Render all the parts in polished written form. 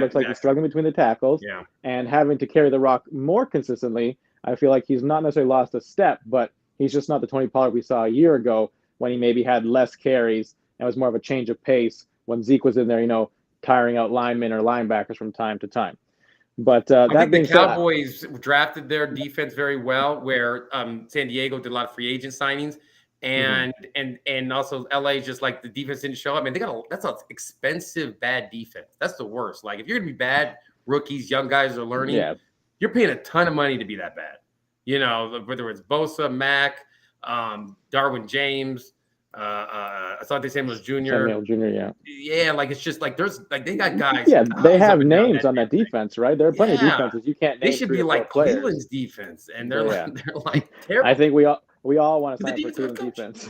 looks like he's struggling between the tackles and having to carry the rock more consistently. I feel like he's not necessarily lost a step, but he's just not the Tony Pollard we saw a year ago when he maybe had less carries and was more of a change of pace when Zeke was in there, tiring out linemen or linebackers from time to time. But I think the Cowboys drafted their defense very well, where San Diego did a lot of free agent signings, and also LA just like the defense didn't show up. I mean, that's an expensive bad defense. That's the worst. Like if you're gonna be bad, rookies, young guys are learning. Yeah. You're paying a ton of money to be that bad. Whether it's Bosa, Mack, Darwin James. I thought they said was Junior. Yeah, like it's just like there's like they got guys. Yeah, they have names on that defense, right? There are plenty of defenses you can't name. They should be like Cleveland's defense, and they're like terrible. I think we all want to sign for Cleveland's defense.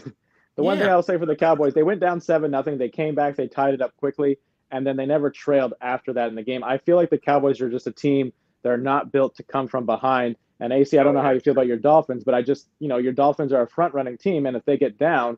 The one thing I'll say for the Cowboys, they went down 7-0. They came back, they tied it up quickly, and then they never trailed after that in the game. I feel like the Cowboys are just a team that are not built to come from behind. And AC, I don't know how you feel about your Dolphins, but I just, your Dolphins are a front-running team, and if they get down,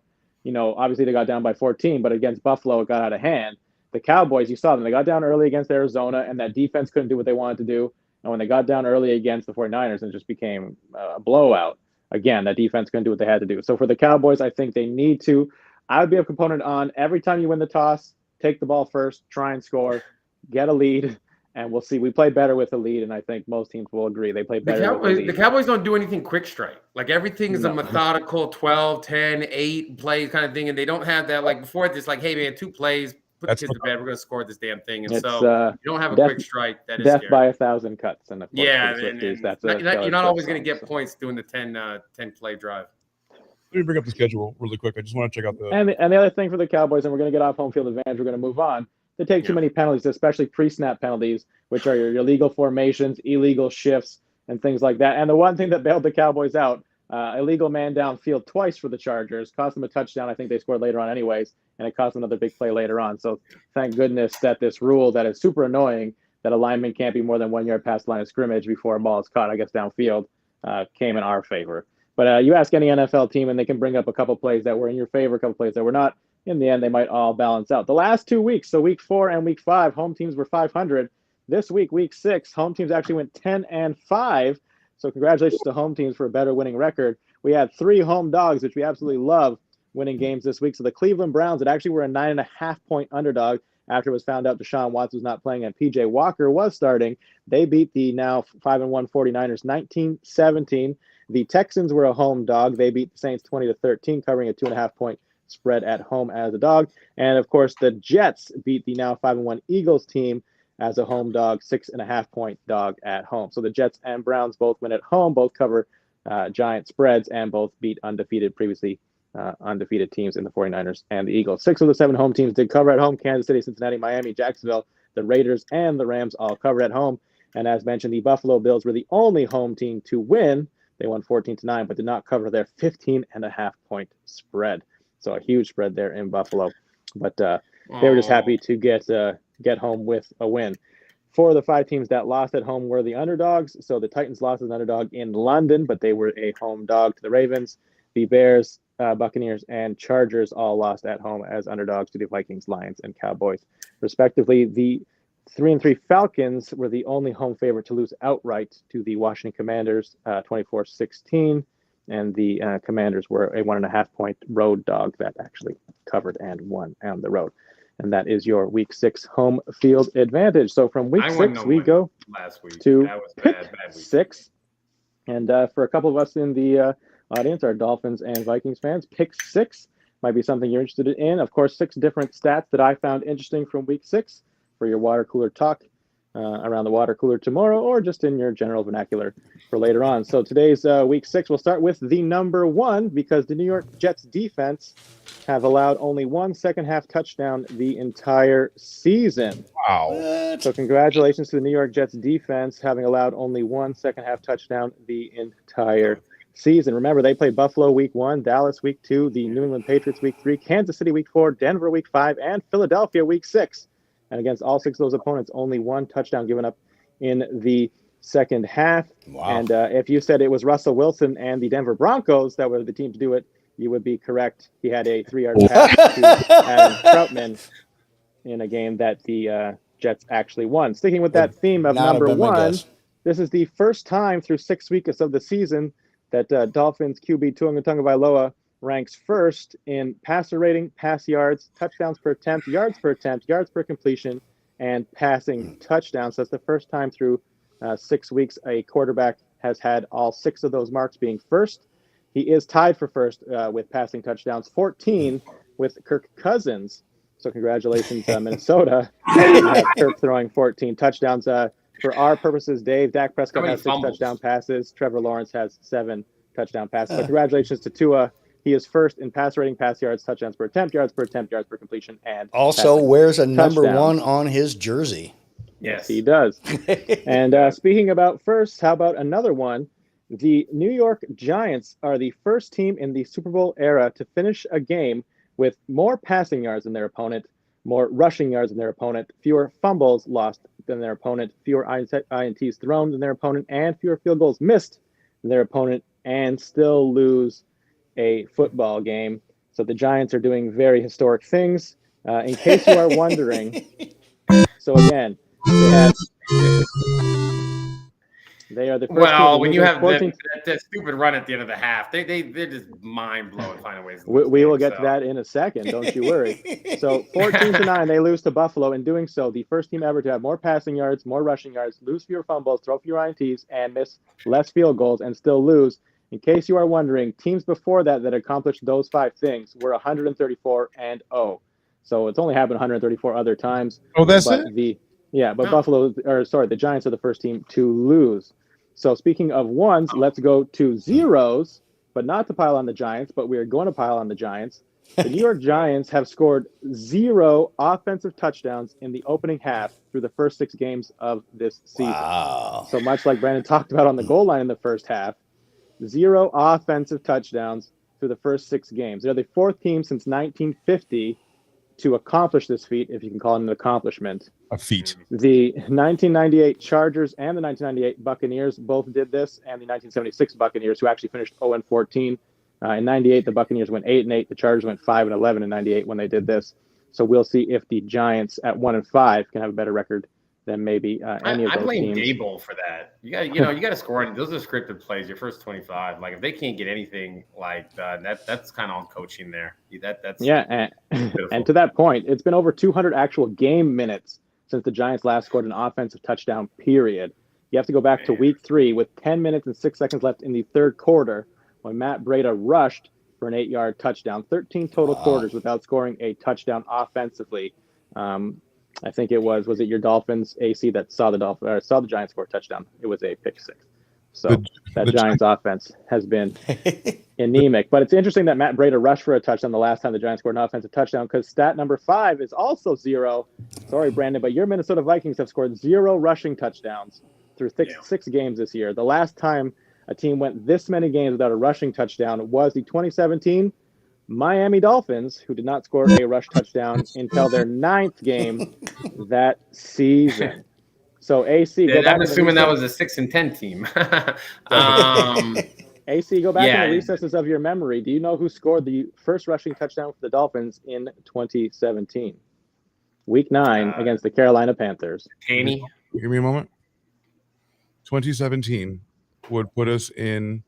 obviously they got down by 14, but against Buffalo, it got out of hand. The Cowboys, you saw them. They got down early against Arizona, and that defense couldn't do what they wanted to do. And when they got down early against the 49ers, it just became a blowout. Again, that defense couldn't do what they had to do. So for the Cowboys, I think they need to. I would be a component on every time you win the toss, take the ball first, try and score, get a lead, and we'll see. We play better with a lead, and I think most teams will agree. They play better with a lead. The Cowboys don't do anything quick strike. Like everything is a methodical 12, 10, 8 plays kind of thing, and they don't have that. Like before, it's like, hey, man, 2 plays, put the kids to bed. We're going to score this damn thing. And so you don't have a quick strike. That is death scary. by 1,000 cuts. And you're not always going to get points doing the 10-play drive. Let me bring up the schedule really quick. I just want to check out And the other thing for the Cowboys, and we're going to get off home field advantage, we're going to move on. They take too many penalties, especially pre-snap penalties, which are your illegal formations, illegal shifts, and things like that. And the one thing that bailed the Cowboys out, illegal man downfield twice for the Chargers, cost them a touchdown. I think they scored later on anyways, and it cost them another big play later on. So thank goodness that this rule that is super annoying, that a lineman can't be more than 1 yard past the line of scrimmage before a ball is caught, I guess, downfield, came in our favor. But you ask any NFL team, and they can bring up a couple plays that were in your favor, a couple plays that were not. In the end, they might all balance out. The last 2 weeks, so week 4 and week 5, home teams were 500. This week, week 6, home teams actually went 10-5. So congratulations to home teams for a better winning record. We had 3 home dogs, which we absolutely love, winning games this week. So the Cleveland Browns, that actually were a 9.5-point underdog after it was found out Deshaun Watson was not playing and P.J. Walker was starting. They beat the now 5-1 49ers 19-17. The Texans were a home dog. They beat the Saints 20-13, covering a 2.5-point spread at home as a dog. And of course, the Jets beat the now 5-1 Eagles team as a home dog, 6.5-point dog at home. So the Jets and Browns both win at home, both cover giant spreads, and both beat previously undefeated teams in the 49ers and the Eagles. 6 of the 7 home teams did cover at home. Kansas City, Cincinnati, Miami, Jacksonville, the Raiders, and the Rams all covered at home. And as mentioned, the Buffalo Bills were the only home team to win. They won 14-9, but did not cover their 15.5-point spread. So a huge spread there in Buffalo, but they were just happy to get home with a win. 4 of the 5 teams that lost at home were the underdogs. So the Titans lost as an underdog in London, but they were a home dog to the Ravens. The Bears, Buccaneers, and Chargers all lost at home as underdogs to the Vikings, Lions, and Cowboys, respectively. The 3-3 Falcons were the only home favorite to lose outright to the Washington Commanders, 24-16. And the Commanders were a 1.5-point road dog that actually covered and won on the road. And that is your week 6 home field advantage. So from week 6, we go last week to pick 6. And for a couple of us in the audience, our Dolphins and Vikings fans, pick 6 might be something you're interested in. Of course, 6 different stats that I found interesting from week 6 for your water cooler talk around the water cooler tomorrow, or just in your general vernacular for later on. So today's week 6, we'll start with the number 1, because the New York Jets defense have allowed only 1 second-half touchdown the entire season. Wow. So congratulations to the New York Jets defense having allowed only 1 second-half touchdown the entire season. Remember, they played Buffalo week 1, Dallas week 2, the New England Patriots week 3, Kansas City week 4, Denver week 5, and Philadelphia week 6. And against all 6 of those opponents, only 1 touchdown given up in the second half. Wow. And if you said it was Russell Wilson and the Denver Broncos that were the team to do it, you would be correct. He had a 3-yard pass to Adam Troutman in a game that the Jets actually won. Sticking with that theme of Not have number been my one, guess. this is the first time through 6 weeks of the season that Dolphins QB Tua Tagovailoa ranks first in passer rating, pass yards, touchdowns per attempt, yards per completion, and passing touchdowns. So that's the first time through 6 weeks a quarterback has had all 6 of those marks being first. He is tied for first with passing touchdowns, 14 with Kirk Cousins. So congratulations, Minnesota. Have Kirk throwing 14 touchdowns. For our purposes, Dave, Dak Prescott has 6 touchdown passes. Trevor Lawrence has 7 touchdown passes. So congratulations to Tua. He is first in pass rating, pass yards, touchdowns per attempt, yards per completion, and Also wears a number touchdowns. 1 on his jersey. Yes, he does. And speaking about first, how about another one? The New York Giants are the first team in the Super Bowl era to finish a game with more passing yards than their opponent, more rushing yards than their opponent, fewer fumbles lost than their opponent, fewer INTs thrown than their opponent, and fewer field goals missed than their opponent, and still lose a football game. So the Giants are doing very historic things. In case you are wondering, so again, they are the first team. Well, when you have 14... that stupid run at the end of the half, they're just mind blowing finding ways. We will get to that in a second. Don't you worry. So 14-9, they lose to Buffalo. In doing so, the first team ever to have more passing yards, more rushing yards, lose fewer fumbles, throw fewer INTs, and miss less field goals and still lose. In case you are wondering, teams before that accomplished those 5 things were 134-0. So it's only happened 134 other times. Oh, that's it? Buffalo, the Giants are the first team to lose. So speaking of ones, let's go to zeros, but not to pile on the Giants, but we are going to pile on the Giants. The New York Giants have scored 0 offensive touchdowns in the opening half through the first 6 games of this season. Wow. So much like Brandon talked about on the goal line in the first half, 0 offensive touchdowns through the first 6 games. They're the 4th team since 1950 to accomplish this feat, if you can call it an accomplishment. A feat. The 1998 Chargers and the 1998 Buccaneers both did this, and the 1976 Buccaneers, who actually finished 0-14. In 98, the Buccaneers went 8-8. The Chargers went 5-11 in 98 when they did this. So we'll see if the Giants at 1-5 can have a better record than maybe any of those blame teams. Dable for that. You got to score. Those are scripted plays. Your first 25. Like if they can't get anything like that's kind of on coaching there. And to that point, it's been over 200 actual game minutes since the Giants last scored an offensive touchdown. Period. You have to go back to week 3 with 10 minutes and 6 seconds left in the third quarter when Matt Breida rushed for an 8-yard touchdown. 13 total quarters without scoring a touchdown offensively. I think it was it your Dolphins AC that saw the Giants score a touchdown? It was a pick 6. So that Giants offense has been anemic. But it's interesting that Matt Breida rushed for a touchdown the last time the Giants scored an offensive touchdown, because stat number 5 is also 0. Sorry, Brandon, but your Minnesota Vikings have scored 0 rushing touchdowns through 6 games this year. The last time a team went this many games without a rushing touchdown was the 2017 Miami Dolphins, who did not score a rush touchdown until their 9th game that season. So AC, I'm assuming that was a 6-10 team. AC, go back in the recesses of your memory. Do you know who scored the first rushing touchdown for the Dolphins in 2017? Week 9 against the Carolina Panthers. Haney. Give me a moment. 2017 would put us in.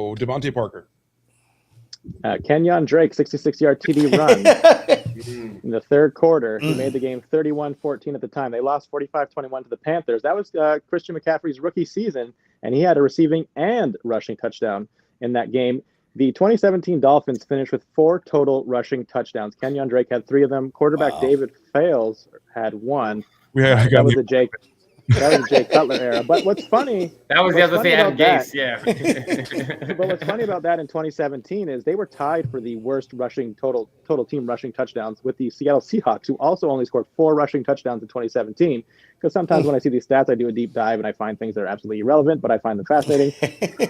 Devontae Parker. Kenyon Drake, 66-yard TD run in the third quarter. He made the game 31-14 at the time. They lost 45-21 to the Panthers. That was Christian McCaffrey's rookie season, and he had a receiving and rushing touchdown in that game. The 2017 Dolphins finished with 4 total rushing touchdowns. Kenyon Drake had 3 of them. Quarterback David Fales had 1. That was the Jay Cutler era. But what's funny... That was the other thing, Adam Gase, But what's funny about that in 2017 is they were tied for the worst rushing total team rushing touchdowns with the Seattle Seahawks, who also only scored 4 rushing touchdowns in 2017. Because sometimes when I see these stats, I do a deep dive and I find things that are absolutely irrelevant, but I find them fascinating.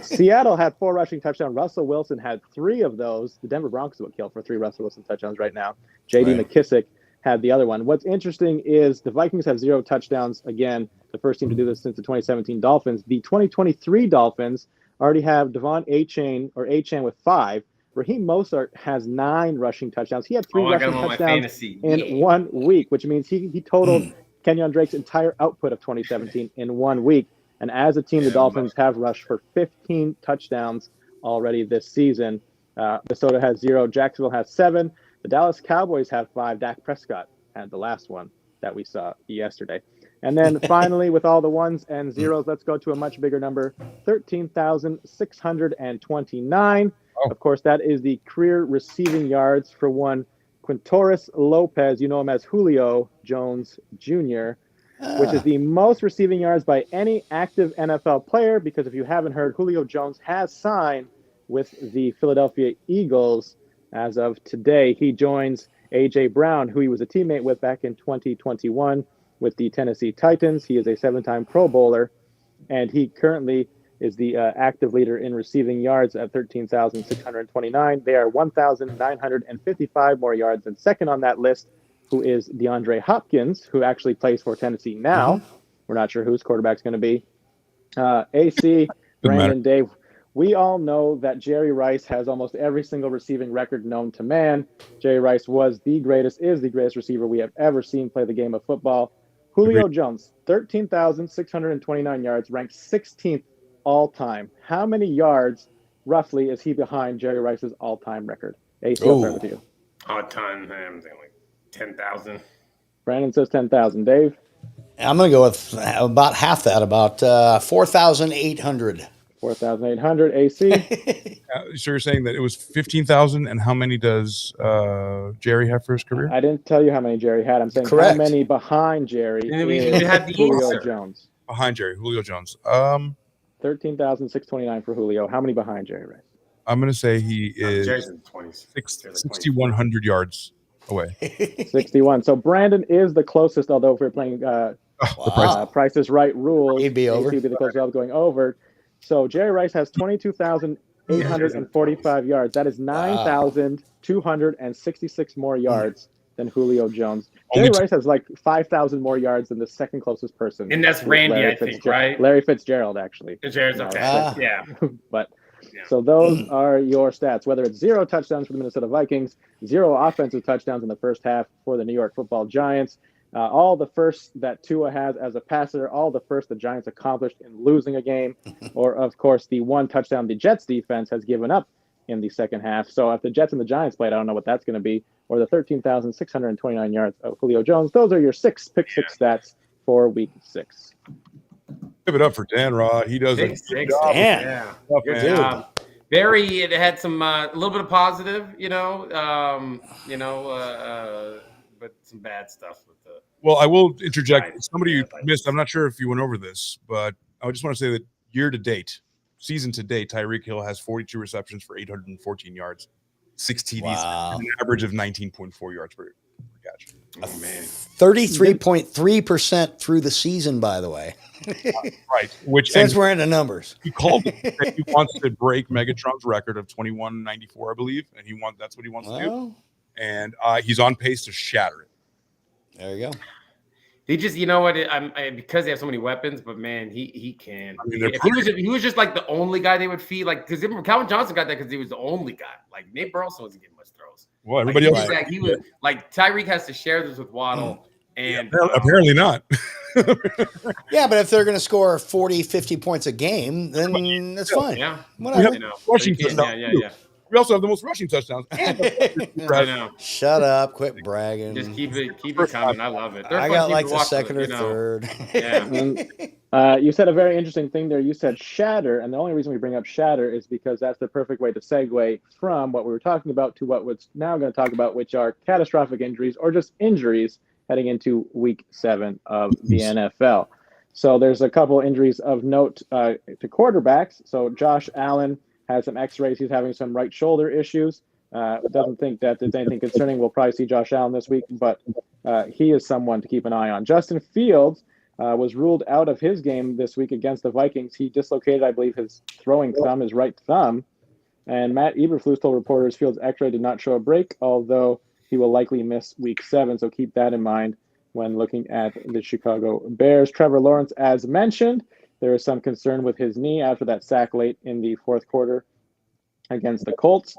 Seattle had 4 rushing touchdowns. Russell Wilson had 3 of those. The Denver Broncos would kill for 3 Russell Wilson touchdowns right now. J.D. McKissick had the other one. What's interesting is the Vikings have 0 touchdowns. Again, the first team to do this since the 2017 Dolphins. The 2023 Dolphins already have Devon Achane with 5. Raheem Mostert has 9 rushing touchdowns. He had 3 I got rushing him on my touchdowns fantasy. in 1 week, which means he totaled Kenyon Drake's entire output of 2017 in 1 week. And as a team, the Dolphins have rushed for 15 touchdowns already this season. Minnesota has 0. Jacksonville has 7. The Dallas Cowboys have 5. Dak Prescott had the last one that we saw yesterday. And then finally, with all the ones and zeros, let's go to a much bigger number, 13,629. Of course, that is the career receiving yards for one Quintoris Lopez. You know him as Julio Jones Jr., which is the most receiving yards by any active NFL player, because if you haven't heard, Julio Jones has signed with the Philadelphia Eagles as of today. He joins A.J. Brown, who he was a teammate with back in 2021 with the Tennessee Titans. He is a 7-time Pro Bowler, and he currently is the active leader in receiving yards at 13,629. They are 1,955 more yards, and second on that list, who is DeAndre Hopkins, who actually plays for Tennessee now. We're not sure whose quarterback's going to be. AC, Brandon, Dave, we all know that Jerry Rice has almost every single receiving record known to man. Jerry Rice is the greatest receiver we have ever seen play the game of football. Julio Jones, 13,629 yards, ranked 16th all-time. How many yards, roughly, is he behind Jerry Rice's all-time record? AC, I'll start with you. All-time, I'm saying like 10,000. Brandon says 10,000. Dave? I'm going to go with about half that, about 4,800. 4,800. AC? So you're saying that it was 15,000, and how many does Jerry have for his career? I didn't tell you how many Jerry had. I'm saying how many behind Jerry is Julio Jones. Behind Jerry, Julio Jones. 13,629 for Julio. How many behind Jerry Rice? I'm going to say he is 6,100 yards away. 61. So Brandon is the closest, although if we're playing Price is Right rules, he'd be over. AC would be the closest going over. So Jerry Rice has 22,845 yards. That is 9,266 more yards than Julio Jones. Jerry Rice has like 5,000 more yards than the second closest person. And that's Randy, I think, right? Larry Fitzgerald, actually. Fitzgerald's okay. Yeah. But so those are your stats, whether it's 0 touchdowns for the Minnesota Vikings, 0 offensive touchdowns in the first half for the New York Football Giants, all the first that Tua has as a passer, all the first the Giants accomplished in losing a game, or, of course, the 1 touchdown the Jets defense has given up in the second half. So if the Jets and the Giants played, I don't know what that's going to be, or the 13,629 yards of Julio Jones. Those are your 6 pick 6 stats for week 6. Give it up for Dan Raw. He does a good job. Yeah. Good job. It had some a little bit of positive, but some bad stuff with the. Well, I will interject. Somebody missed. I'm not sure if you went over this, but I just want to say that season to date, Tyreek Hill has 42 receptions for 814 yards, 6 TDs, and an average of 19.4 yards per catch. Oh man, 33.3% through the season, by the way. Right. Which since we're into numbers, he called it. He wants to break Megatron's record of 2194, I believe, and that's what he wants to do. And he's on pace to shatter it. There you go. He just, because they have so many weapons, but man, he can. I mean, he was just like the only guy they would feed, like, because Calvin Johnson got that because he was the only guy. Like Nate Burleson wasn't getting much throws. Well, everybody else. He was like Tyreek has to share this with Waddle, and apparently not. Yeah, but if they're going to score 40, 50 points a game, then that's fine. Yeah, whatever. Rushing touchdowns. Yeah. We also have the most rushing touchdowns. I know. Shut up! Quit bragging. Just keep it coming. I love it. I got like the second or third. Yeah. You said a very interesting thing there. You said shatter, and the only reason we bring up shatter is because that's the perfect way to segue from what we were talking about to what we're now going to talk about, which are catastrophic injuries or just injuries heading into Week 7 of the NFL. So there's a couple injuries of note to quarterbacks. So Josh Allen has some x-rays. He's having some right shoulder issues. Doesn't think that there's anything concerning. We'll probably see Josh Allen this week, but he is someone to keep an eye on. Justin Fields was ruled out of his game this week against the Vikings. He dislocated, I believe, his throwing thumb, his right thumb. And Matt Eberflus told reporters Fields' x-ray did not show a break, although he will likely miss Week 7. So keep that in mind when looking at the Chicago Bears. Trevor Lawrence, as mentioned, There is some concern with his knee after that sack late in the fourth quarter against the Colts.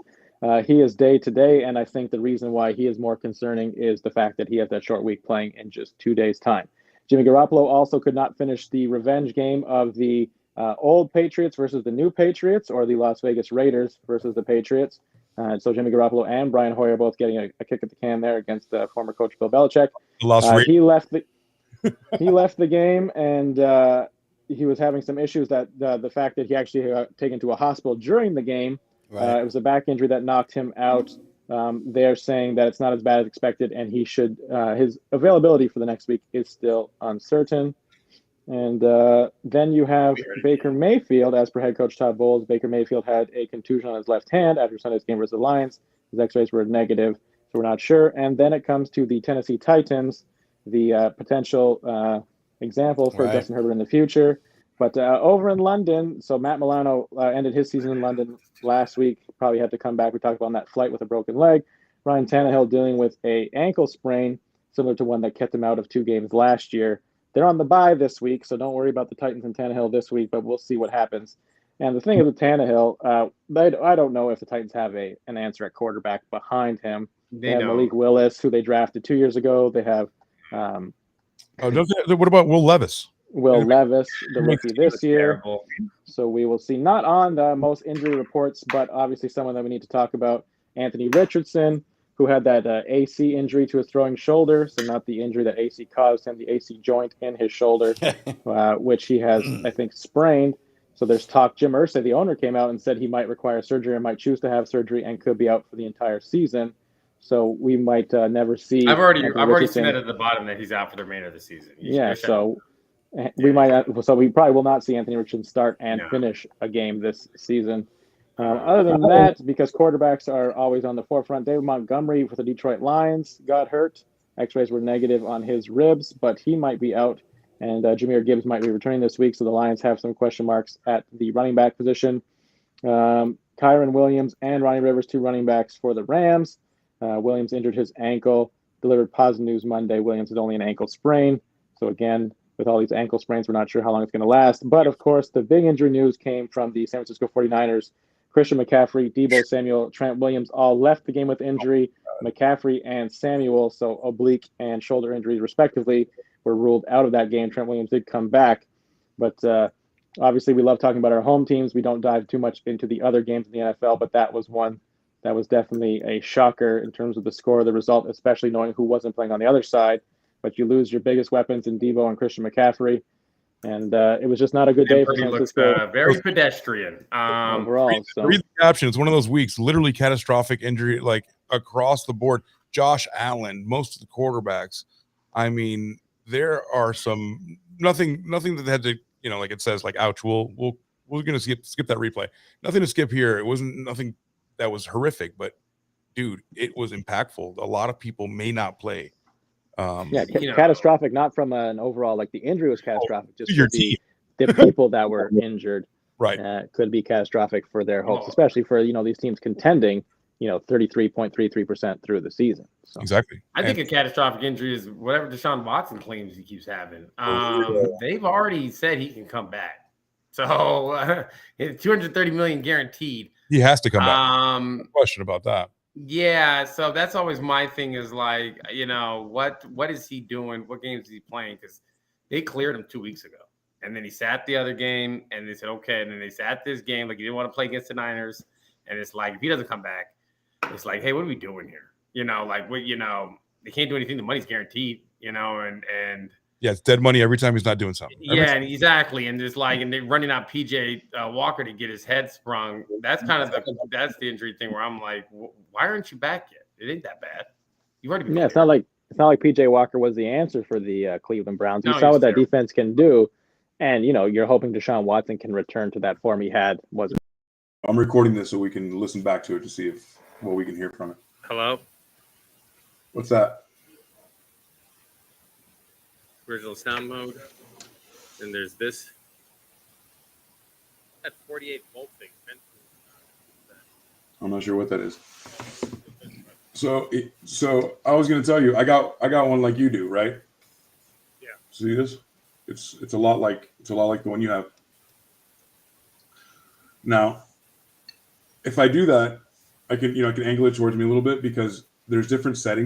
He is day to day, and I think the reason why he is more concerning is the fact that he has that short week playing in just 2 days' time. Jimmy Garoppolo also could not finish the revenge game of the old Patriots versus the new Patriots, or the Las Vegas Raiders versus the Patriots. So Jimmy Garoppolo and Brian Hoyer both getting a kick at the can there against former coach Bill Belichick. He left the game, and he was having some issues that the fact that he actually got taken to a hospital during the game. Right. It was a back injury that knocked him out. They're saying that it's not as bad as expected, and he should his availability for the next week is still uncertain. And then you have Baker Mayfield, as per head coach Todd Bowles. Baker Mayfield had a contusion on his left hand after Sunday's game versus the Lions. His X-rays were negative, so we're not sure. And then it comes to the Tennessee Titans, the potential example for Justin Herbert in the future. But over in London, so Matt Milano ended his season in London last week. Probably had to come back. We talked about on that flight with a broken leg. Ryan Tannehill dealing with a ankle sprain, similar to one that kept him out of 2 games last year. They're on the bye this week, so don't worry about the Titans and Tannehill this week, but we'll see what happens. And the thing is with Tannehill, I don't know if the Titans have an answer at quarterback behind him. They have Malik Willis, who they drafted 2 years ago. They have what about Will Levis? Will Levis, the rookie this year. Terrible. So we will see. Not on the most injury reports, but obviously someone that we need to talk about, Anthony Richardson, who had that AC injury to his throwing shoulder. So not the injury that AC caused him, the AC joint in his shoulder, which he has, I think, sprained. So there's talk. Jim Irsay, the owner, came out and said he might require surgery and might choose to have surgery and could be out for the entire season. So we might never see. I've already seen it at the bottom that he's out for the remainder of the season. We probably will not see Anthony Richardson start and finish a game this season. Other than that, because quarterbacks are always on the forefront, David Montgomery for the Detroit Lions got hurt. X-rays were negative on his ribs, but he might be out. And Jahmyr Gibbs might be returning this week, so the Lions have some question marks at the running back position. Kyron Williams and Ronnie Rivers, 2 running backs for the Rams. Williams injured his ankle, delivered positive news Monday. Williams is only an ankle sprain. So again, with all these ankle sprains, we're not sure how long it's going to last. But, of course, the big injury news came from the San Francisco 49ers. Christian McCaffrey, Deebo Samuel, Trent Williams all left the game with injury. McCaffrey and Samuel, so oblique and shoulder injuries respectively, were ruled out of that game. Trent Williams did come back. But obviously we love talking about our home teams. We don't dive too much into the other games in the NFL, but that was one that was definitely a shocker in terms of the score of the result, especially knowing who wasn't playing on the other side. But you lose your biggest weapons in Deebo and Christian McCaffrey. And it was just not a good day for San Francisco. Looks very pedestrian overall. Read the caption. It's one of those weeks, literally catastrophic injury, like across the board. Josh Allen, most of the quarterbacks. I mean, there are some nothing that had to, like it says, like ouch. We're gonna skip that replay. Nothing to skip here. It wasn't nothing that was horrific, but dude, it was impactful. A lot of people may not play. Catastrophic, not from an overall, like the injury was catastrophic, just the people that were injured, right? Could be catastrophic for their hopes, especially for these teams contending, 33.33% through the season. So. Exactly. I think a catastrophic injury is whatever Deshaun Watson claims he keeps having. They've already said he can come back, so $230 million guaranteed. He has to come back. No question about that. Yeah, so that's always my thing is like, what is he doing? What games is he playing? Because they cleared him 2 weeks ago. And then he sat the other game and they said, okay. And then they sat this game, like he didn't want to play against the Niners. And it's like, if he doesn't come back, it's like, hey, what are we doing here? They can't do anything. The money's guaranteed, and yeah, it's dead money every time he's not doing something. Exactly. And it's like, and they're running out PJ Walker to get his head sprung. That's kind of that's the injury thing where I'm like, why aren't you back yet? It ain't that bad. You've already been it's not like PJ Walker was the answer for the Cleveland Browns. You saw what that defense can do, and you're hoping Deshaun Watson can return to that form he had. I'm recording this so we can listen back to it to see what we can hear from it. Hello. What's that? Original sound mode. And there's this. That 48-volt thing. I'm not sure what that is. So I was going to tell you, I got one like you do, right? Yeah. See this? It's a lot like the one you have. Now, if I do that, I can angle it towards me a little bit because there's different settings